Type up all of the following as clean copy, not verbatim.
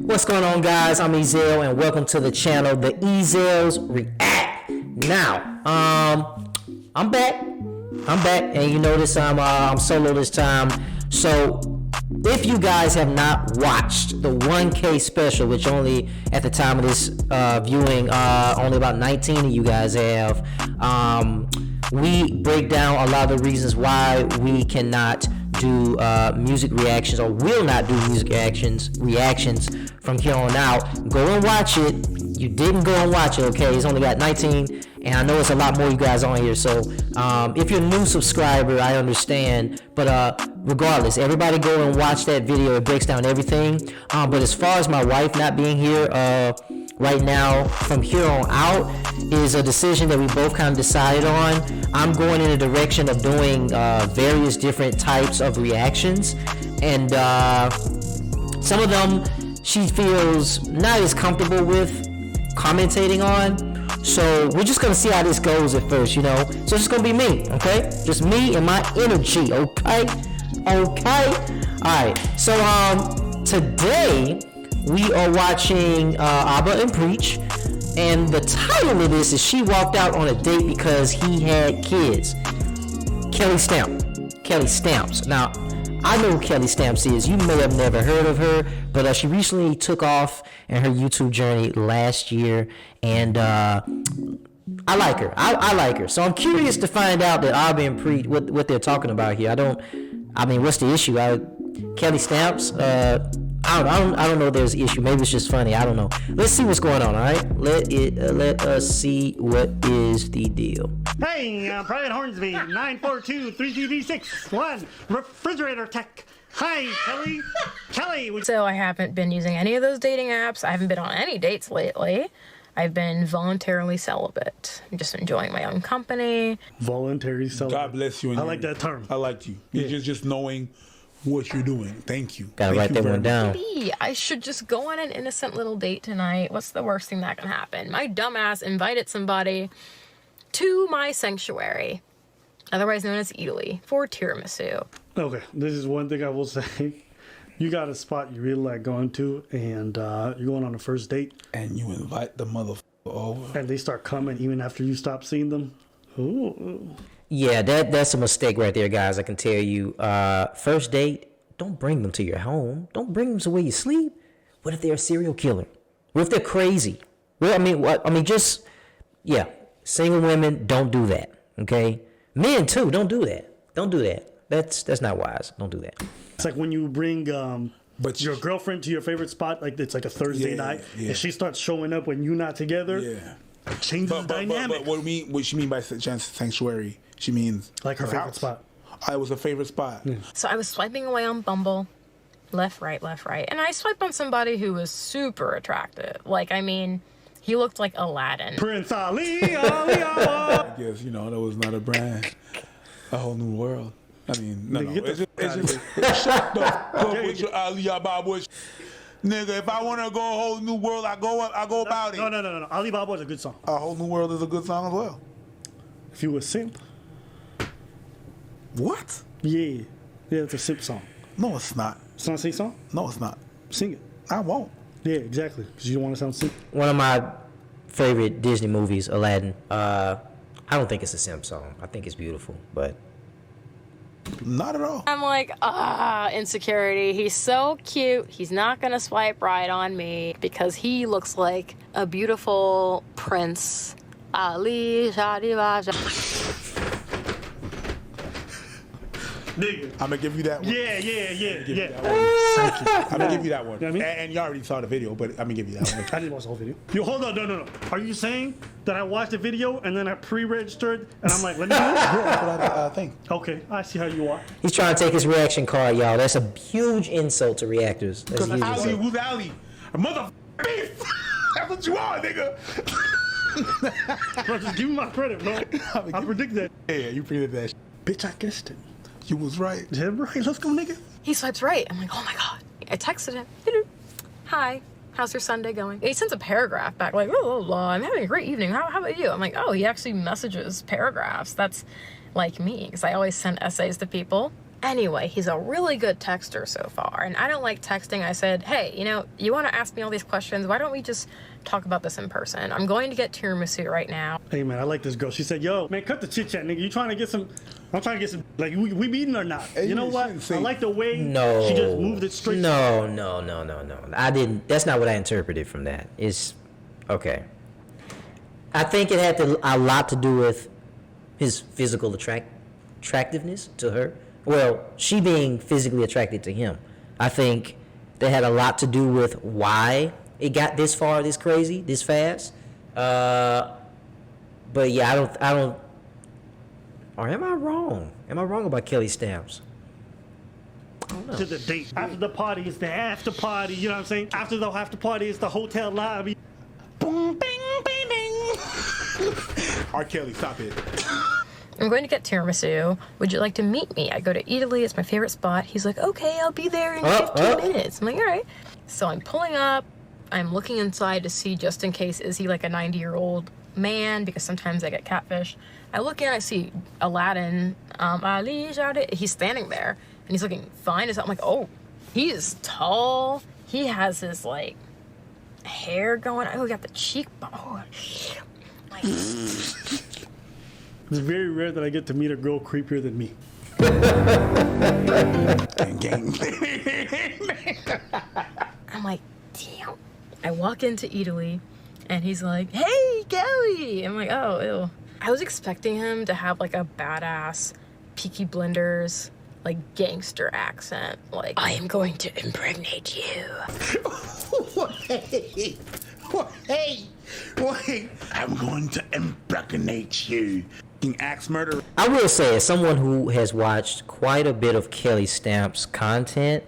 What's going on, guys? I'm Ezel, and welcome to the channel, The Ezels React. Now, I'm back, and you notice I'm solo this time. So, if you guys have not watched the 1K special, which only at the time of this viewing, only about 19 of you guys have, we break down a lot of the reasons why we cannot do music reactions, or will not do music reactions from here on out. Go and watch it. You didn't go and watch it, okay? It's only got 19, and I know it's a lot more you guys on here. So if you're a new subscriber, I understand. But regardless, everybody go and watch that video. It breaks down everything. But as far as my wife not being here right now, from here on out, is a decision that we both kind of decided on. I'm going in a direction of doing various different types of reactions, and some of them she feels not as comfortable with commentating on. So we're just gonna see how this goes at first, you know. So it's just gonna be me, okay? Just me and my energy, okay? Alright, so today we are watching Abba and Preach, and the title of this is She Walked Out on a Date Because He Had Kids. Kelly Stamps. Now, I know who Kelly Stamps is. You may have never heard of her, but she recently took off in her YouTube journey last year, and I like her. I like her. So I'm curious to find out that Abba and Preach, what they're talking about here. What's the issue? Kelly Stamps, I don't know if there's an issue. Maybe it's just funny. I don't know. Let's see what's going on, all right? Let us see what is the deal. Hey, Private Hornsby, 942-3GD6-1, refrigerator tech. Hi, Kelly. So I haven't been using any of those dating apps. I haven't been on any dates lately. I've been voluntarily celibate. I'm just enjoying my own company. Voluntary celibate. God bless you. I like that term. I liked you. Yeah. Just knowing what you're doing. Thank you. Gotta write that one down. Maybe I should just go on an innocent little date tonight. What's the worst thing that can happen? My dumbass invited somebody to my sanctuary, otherwise known as Ely, for tiramisu. Okay, this is one thing I will say. You got a spot you really like going to, and you're going on a first date, and you invite the motherfucker over, and they start coming even after you stop seeing them. Ooh. Yeah, that's a mistake right there, guys. I can tell you. First date, don't bring them to your home. Don't bring them to where you sleep. What if they're a serial killer? What if they're crazy? Well, single women, don't do that. Okay, men too, don't do that. Don't do that. That's not wise. Don't do that. It's like when you bring your girlfriend to your favorite spot, like it's like a Thursday night, and she starts showing up when you're not together. Yeah, it changes the dynamic. But what she mean by sanctuary? She means like her favorite spot. I was a favorite spot. Yeah. So I was swiping away on Bumble, left, right, and I swiped on somebody who was super attractive. He looked like Aladdin. Prince Ali. I guess that was not a brand. A whole new world. I mean, no. It's just shut the fuck up with your Ali Baba. Nigga, if I want to go a whole new world, I go about it. No. Ali Baba is a good song. A whole new world is a good song as well. If you were simp. What? Yeah, it's a simp song. No, it's not. It's not a sing song? No, it's not. Sing it. I won't. Yeah, exactly. Because you don't want to sound simp. One of my favorite Disney movies, Aladdin. I don't think it's a simp song. I think it's beautiful, but not at all. I'm like, insecurity. He's so cute. He's not gonna swipe right on me because he looks like a beautiful Prince Ali Shadivaja. Nigga. I'm gonna give you that one. Yeah. I'm gonna give you that one. You know what I mean? And you already saw the video, but I'm gonna give you that one. I didn't watch the whole video. Yo, hold on, no. Are you saying that I watched the video and then I pre-registered and I'm like, let me do it? Yeah, that's what I think. Okay, I see how you are. he's trying to take his reaction card, y'all. That's a huge insult to reactors. That's a huge Ali, insult. who's Ali? A motherfucker beef. That's what you are, nigga. Bro, just give me my credit, bro. I predict that. Yeah, you predicted that. Bitch, I guessed it. You was right. Is that right? Let's go, nigga. He swipes right. I'm like, oh my God. I texted him. Hi, how's your Sunday going? He sends a paragraph back like, I'm having a great evening. How about you? I'm like, oh, he actually messages paragraphs. That's like me, because I always send essays to people. Anyway, he's a really good texter so far, and I don't like texting. I said, hey, you want to ask me all these questions? Why don't we just talk about this in person? I'm going to get tiramisu right now. Hey, man, I like this girl. She said, yo, man, cut the chit-chat, nigga. You trying to get some... I'm trying to get some... Like, we meeting or not? Hey, you know what? say- I like the way No. she just moved it straight. No. I didn't. That's not what I interpreted from that. It's okay. I think it had a lot to do with his physical attractiveness to her. Well, she being physically attracted to him. I think that had a lot to do with why it got this far, this crazy, this fast. But yeah, I don't. Or am I wrong? Am I wrong about Kelly Stamps? To the date. After the party is the after party. You know what I'm saying? After the after party is the hotel lobby. Boom, bing, bing, bing. R. Kelly, stop it. I'm going to get tiramisu. Would you like to meet me? I go to Italy. It's my favorite spot. He's like, okay, I'll be there in 15 minutes. I'm like, all right. So I'm pulling up. I'm looking inside to see just in case, is he like a 90-year-old man? Because sometimes I get catfish. I look in, I see Aladdin. Ali Jade. He's standing there, and he's looking fine as hell. I'm like, oh, he is tall. He has his, like, hair going. Oh, he got the cheekbone. Oh, like... It's very rare that I get to meet a girl creepier than me. I'm like, damn. I walk into Italy, and he's like, hey, Kelly. I'm like, oh, ew. I was expecting him to have, like, a badass Peaky Blinders, like, gangster accent. Like, I am going to impregnate you. Wait. I'm going to impregnate you. Axe murder. I will say, as someone who has watched quite a bit of Kelly Stamps content,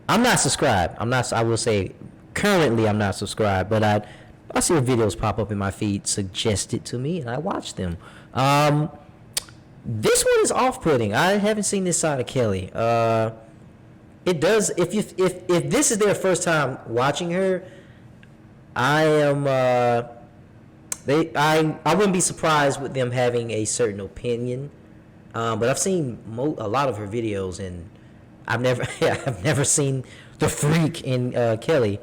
I'm not subscribed. I will say, currently I'm not subscribed, but I see videos pop up in my feed suggested to me, and I watch them. This one is off-putting. I haven't seen this side of Kelly. It does. If this is their first time watching her, I wouldn't be surprised with them having a certain opinion. But I've seen a lot of her videos, and I've never seen the freak in Kelly.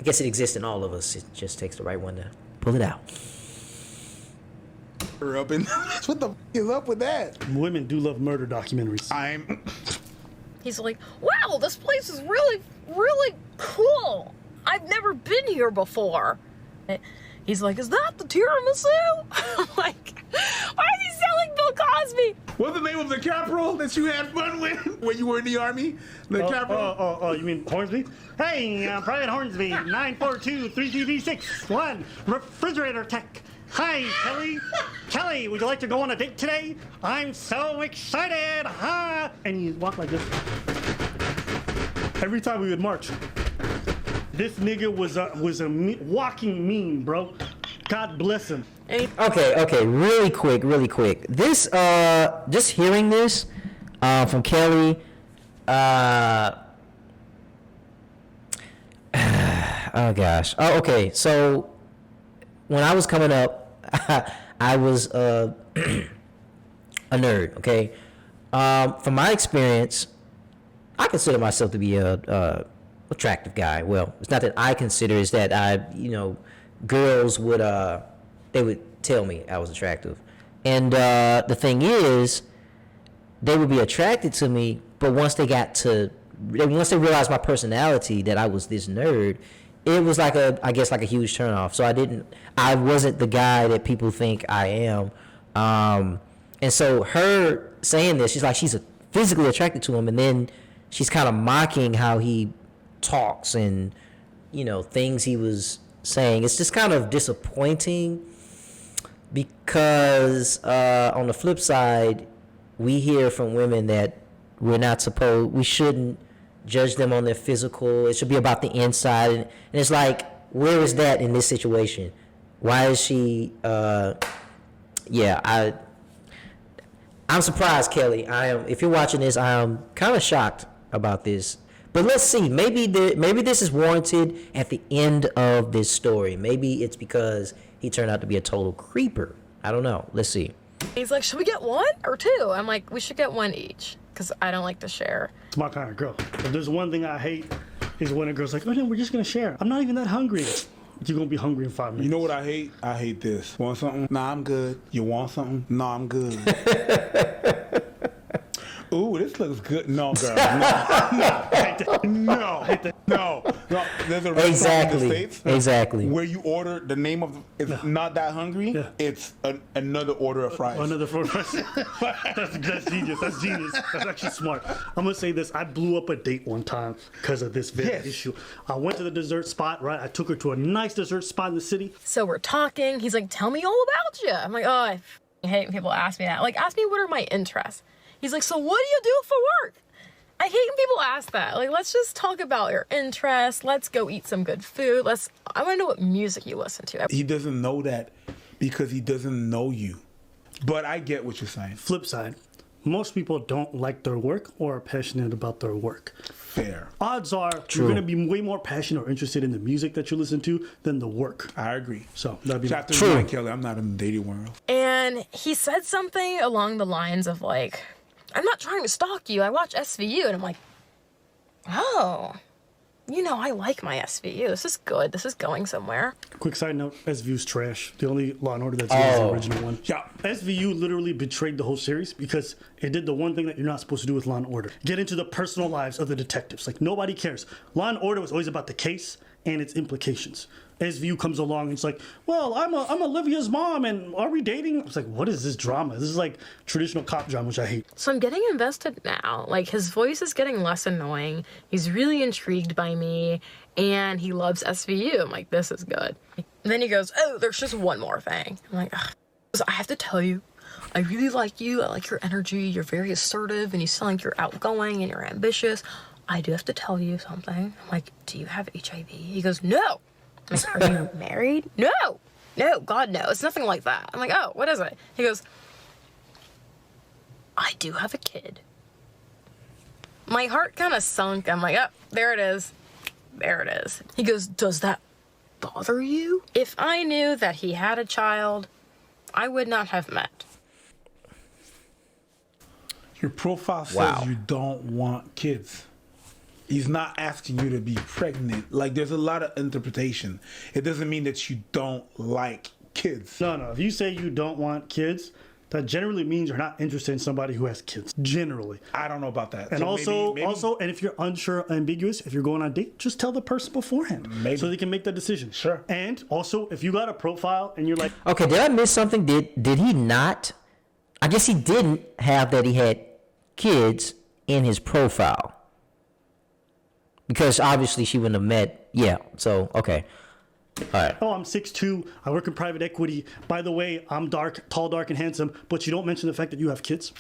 I guess it exists in all of us. It just takes the right one to pull it out. Up in what the f- is up with that? Women do love murder documentaries. He's like, wow, this place is really, really cool. I've never been here before. He's like, is that the tiramisu? I'm like, why is he selling Bill Cosby? What's the name of the capital that you had fun with when you were in the army? The capital? Oh, you mean Hornsby? Hey, Private Hornsby, 942-3TV61, refrigerator tech. Hi, Kelly. Kelly, would you like to go on a date today? I'm so excited, huh? And he walked like this. Every time we would march. This nigga was a walking meme, bro. God bless him. Okay, really quick. This, just hearing this from Kelly, oh gosh. Oh, okay. So when I was coming up, I was a nerd. Okay. From my experience, I consider myself to be a attractive guy. Well, it's not that I consider, it's that girls would they would tell me I was attractive. And the thing is, they would be attracted to me, but once they realized my personality, that I was this nerd, it was like I guess a huge turnoff. So I wasn't the guy that people think I am. And so her saying this, she's like, she's physically attracted to him, and then she's kind of mocking how he talks and things he was saying. It's just kind of disappointing because on the flip side, we hear from women that we shouldn't judge them on their physical. It should be about the inside, and it's like, where is that in this situation? Why is she I'm surprised, Kelly. If you're watching this, I am kind of shocked about this. But let's see. Maybe this is warranted at the end of this story. Maybe it's because he turned out to be a total creeper. I don't know. Let's see. He's like, should we get one or two? I'm like, we should get one each because I don't like to share. It's my kind of girl. If there's one thing I hate is when a girl's like, oh no, we're just gonna share. I'm not even that hungry. You're gonna be hungry in 5 minutes. You know what I hate? I hate this. Want something? Nah, I'm good. You want something? Nah, I'm good. Ooh, this looks good. No, girl. No. There's a restaurant in the States Exactly. where you order the name of it's not that hungry. Yeah. It's another order of fries. Another fried rice. That's genius. That's genius. That's actually smart. I'm gonna say this. I blew up a date one time because of this very issue. I went to the dessert spot, right? I took her to a nice dessert spot in the city. So we're talking. He's like, tell me all about you. I'm like, oh, I hate when people ask me that. Like, ask me what are my interests. He's like, so what do you do for work? I hate when people ask that. Like, let's just talk about your interests. Let's go eat some good food. I want to know what music you listen to. He doesn't know that because he doesn't know you. But I get what you're saying. Flip side, most people don't like their work or are passionate about their work. Fair. Odds are True. you're going to be way more passionate or interested in the music that you listen to than the work. I agree. So that'd be Shout out to True. Ryan Kelly. I'm not in the dating world. And he said something along the lines of like, I'm not trying to stalk you. I watch SVU. And I'm like, oh, I like my SVU. This is good. This is going somewhere. Quick side note, SVU's trash. The only Law and Order that's good is the original one. Yeah. SVU literally betrayed the whole series because it did the one thing that you're not supposed to do with Law and Order. Get into the personal lives of the detectives. Like, nobody cares. Law and Order was always about the case and its implications. SVU comes along and it's like, well, I'm Olivia's mom and are we dating? It's like, what is this drama? This is like traditional cop drama, which I hate. So I'm getting invested now. Like, his voice is getting less annoying. He's really intrigued by me, and he loves SVU. I'm like, this is good. And then he goes, oh, there's just one more thing. I'm like, ugh. So I have to tell you, I really like you. I like your energy. You're very assertive, and you sound like you're outgoing and you're ambitious. I do have to tell you something. I'm like, do you have HIV? He goes, no. I'm like, are you married? No, God, no. It's nothing like that. I'm like, oh, what is it? He goes, I do have a kid. My heart kind of sunk. I'm like, oh, there it is. There it is. He goes, does that bother you? If I knew that he had a child, I would not have met. Your profile says Wow. you don't want kids. He's not asking you to be pregnant. Like, there's a lot of interpretation. It doesn't mean that you don't like kids. No. If you say you don't want kids, that generally means you're not interested in somebody who has kids. Generally. I don't know about that. And So maybe- and if you're unsure, ambiguous, if you're going on a date, just tell the person beforehand, Maybe. so they can make the decision. Sure. And also, if you got a profile and you're like, Okay, did I miss something? Did he not? I guess he didn't have that he had kids in his profile. Because obviously she wouldn't have met. Yeah, so, okay. All right. oh, I'm 6'2", I work in private equity. By the way, I'm tall, dark, and handsome, but you don't mention the fact that you have kids.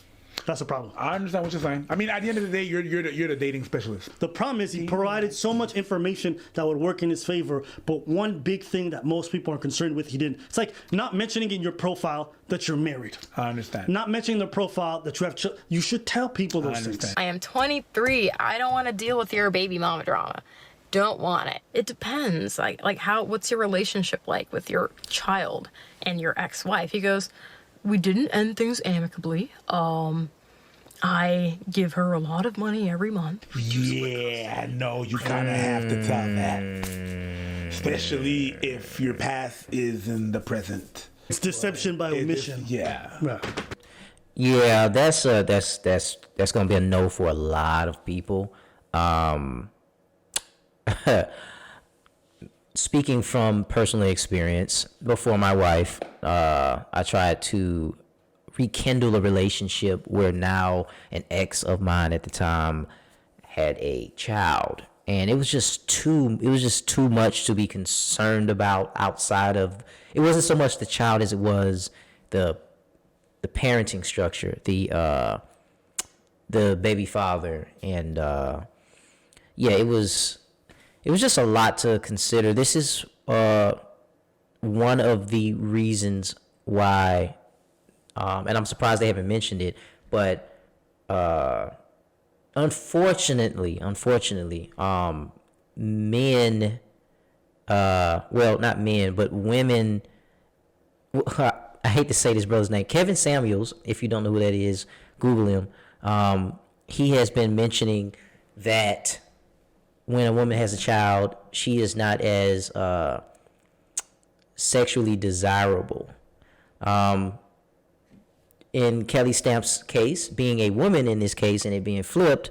That's a problem. I understand what you're saying. I mean, at the end of the day, you're the dating specialist. The problem is he provided so much information that would work in his favor, but one big thing that most people are concerned with, he didn't. It's like not mentioning in your profile that you're married. I understand. Not mentioning the profile that you have children. You should tell people those things. understand. I am 23. I don't want to deal with your baby mama drama. Don't want it. It depends. Like what's your relationship like with your child and your ex-wife? He goes, we didn't end things amicably. I give her a lot of money every month. Yeah, no, you kind of have to tell that. Especially if your past is in the present. It's deception by omission. Yeah. Right. Yeah, that's gonna be a no for a lot of people. Speaking from personal experience, before my wife, I tried to rekindle a relationship where now an ex of mine at the time had a child, and it was just too much to be concerned about outside of. It wasn't so much the child as it was the parenting structure, the baby father, and yeah, it was just a lot to consider. This is one of the reasons why, and I'm surprised they haven't mentioned it, but unfortunately, men, well, not men, but women, I I hate to say this brother's name, Kevin Samuels. If you don't know who that is, Google him. He has been mentioning that when a woman has a child, she is not as sexually desirable. In Kelly Stamp's case, being a woman in this case and it being flipped,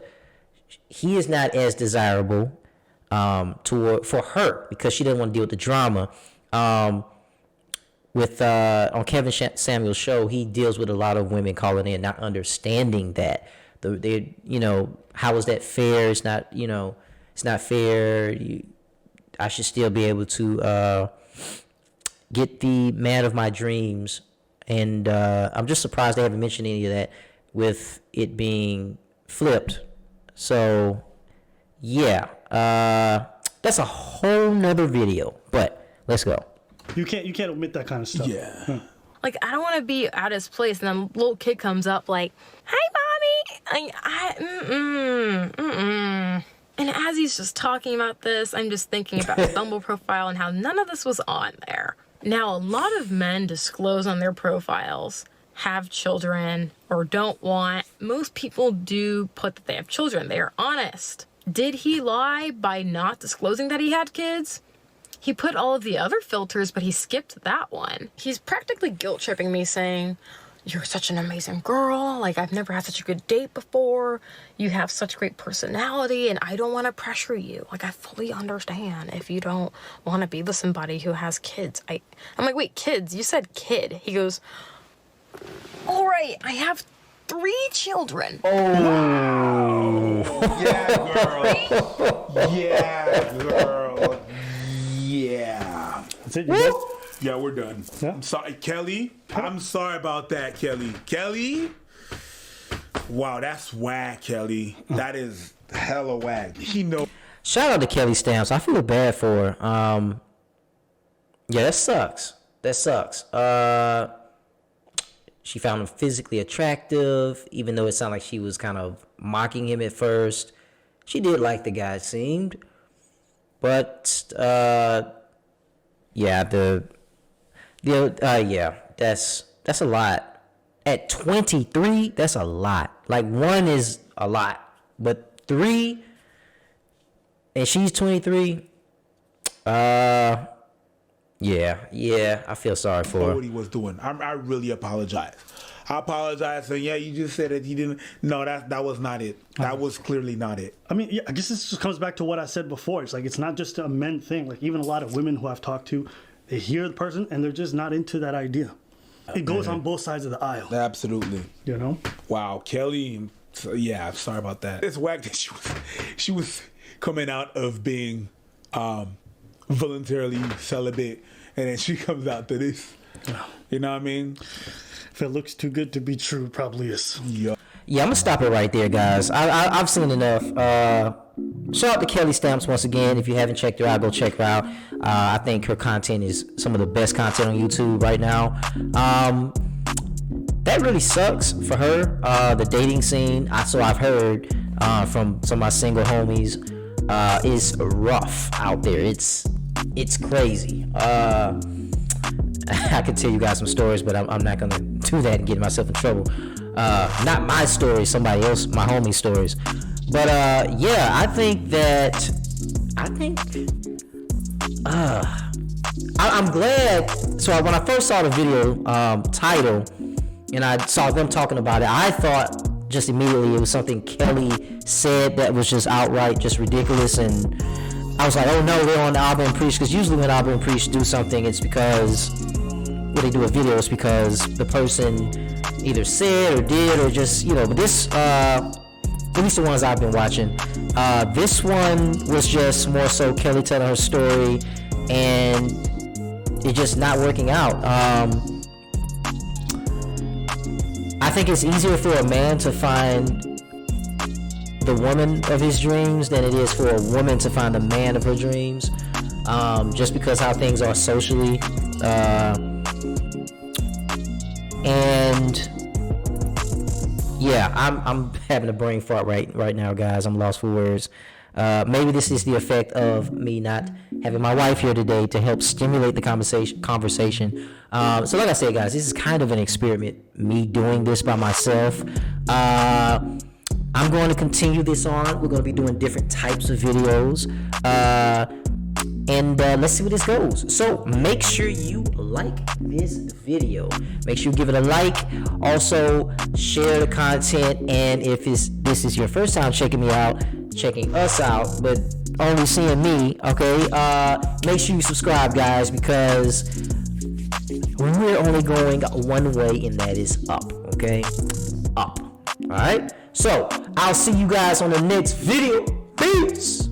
he is not as desirable for her because she doesn't want to deal with the drama. On Kevin Samuel's show, he deals with a lot of women calling in, not understanding that how is that fair? It's not, it's not fair. I should still be able to get the man of my dreams. And I'm just surprised they haven't mentioned any of that with it being flipped. So, yeah, that's a whole nother video. But let's go. You can't omit that kind of stuff. Yeah. Huh. Like, I don't want to be at his place, and then a little kid comes up like, "Hi, mommy." And as he's just talking about this, I'm just thinking about his Bumble profile and how none of this was on there. Now, a lot of men disclose on their profiles, have children, or don't want. Most people do put that they have children. They are honest. Did he lie by not disclosing that he had kids? He put all of the other filters, but he skipped that one. He's practically guilt-tripping me, saying, "You're such an amazing girl. Like, I've never had such a good date before. You have such great personality, and I don't want to pressure you. Like, I fully understand if you don't want to be with somebody who has kids." I'm like, "Wait, kids? You said kid." He goes, "All right, I have 3 children." Yeah, girl. Yeah, girl. Yeah. That's it. You good? Yeah, we're done. Yeah. I'm sorry, Kelly. I'm sorry about that, Kelly. Kelly? Wow, that's whack, Kelly. That is hella whack. He know. Shout out to Kelly Stamps. I feel bad for her. Yeah, that sucks. She found him physically attractive, even though it sounded like she was kind of mocking him at first. She did like the guy, it seemed. But, yeah, that's a lot. At 23, that's a lot. Like, 1 is a lot, but 3, and she's 23, yeah, I feel sorry for her. What he was doing. I really apologize. I apologize. And yeah, you just said that you didn't. No, that was not it. That was clearly not it. I mean, yeah, I guess this just comes back to what I said before. It's like, it's not just a men thing. Like, even a lot of women who I've talked to, they hear the person and they're just not into that idea. It goes on both sides of the aisle. Absolutely. You know? Wow, Kelly. So, yeah, I'm sorry about that. It's whack that she was coming out of being voluntarily celibate, and then she comes out to this. You know what I mean? If it looks too good to be true, it probably is. Yeah. Yeah, I'm gonna stop it right there, guys. I've seen enough. Shout out to Kelly Stamps once again. If you haven't checked her out, go check her out. I think her content is some of the best content on YouTube right now. That really sucks for her. The dating scene, I've heard from some of my single homies, is rough out there. It's crazy. I could tell you guys some stories, but I'm not gonna do that and get myself in trouble. Not my stories, somebody else, my homie stories. But yeah, I think I'm glad. So when I first saw the video title and I saw them talking about it, I thought just immediately it was something Kelly said that was just outright just ridiculous, and I was like, oh no, they're on the Album and Preach, because usually when Album and Preach do something, it's because when they do a video, it's because the person either said or did or just, but this, at least the ones I've been watching, this one was just more so Kelly telling her story and it just not working out. I think it's easier for a man to find the woman of his dreams than it is for a woman to find the man of her dreams, just because how things are socially, and yeah, I'm having a brain fart right now, guys. I'm lost for words. Maybe this is the effect of me not having my wife here today to help stimulate the conversation. So like I said, guys, this is kind of an experiment, me doing this by myself. I'm going to continue this on. We're going to be doing different types of videos. And let's see where this goes. So make sure you like this video. Make sure you give it a like. Also, share the content. And if this is your first time checking us out, but only seeing me, okay, make sure you subscribe, guys, because we're only going one way, and that is up, okay? Up. All right? So, I'll see you guys on the next video. Peace!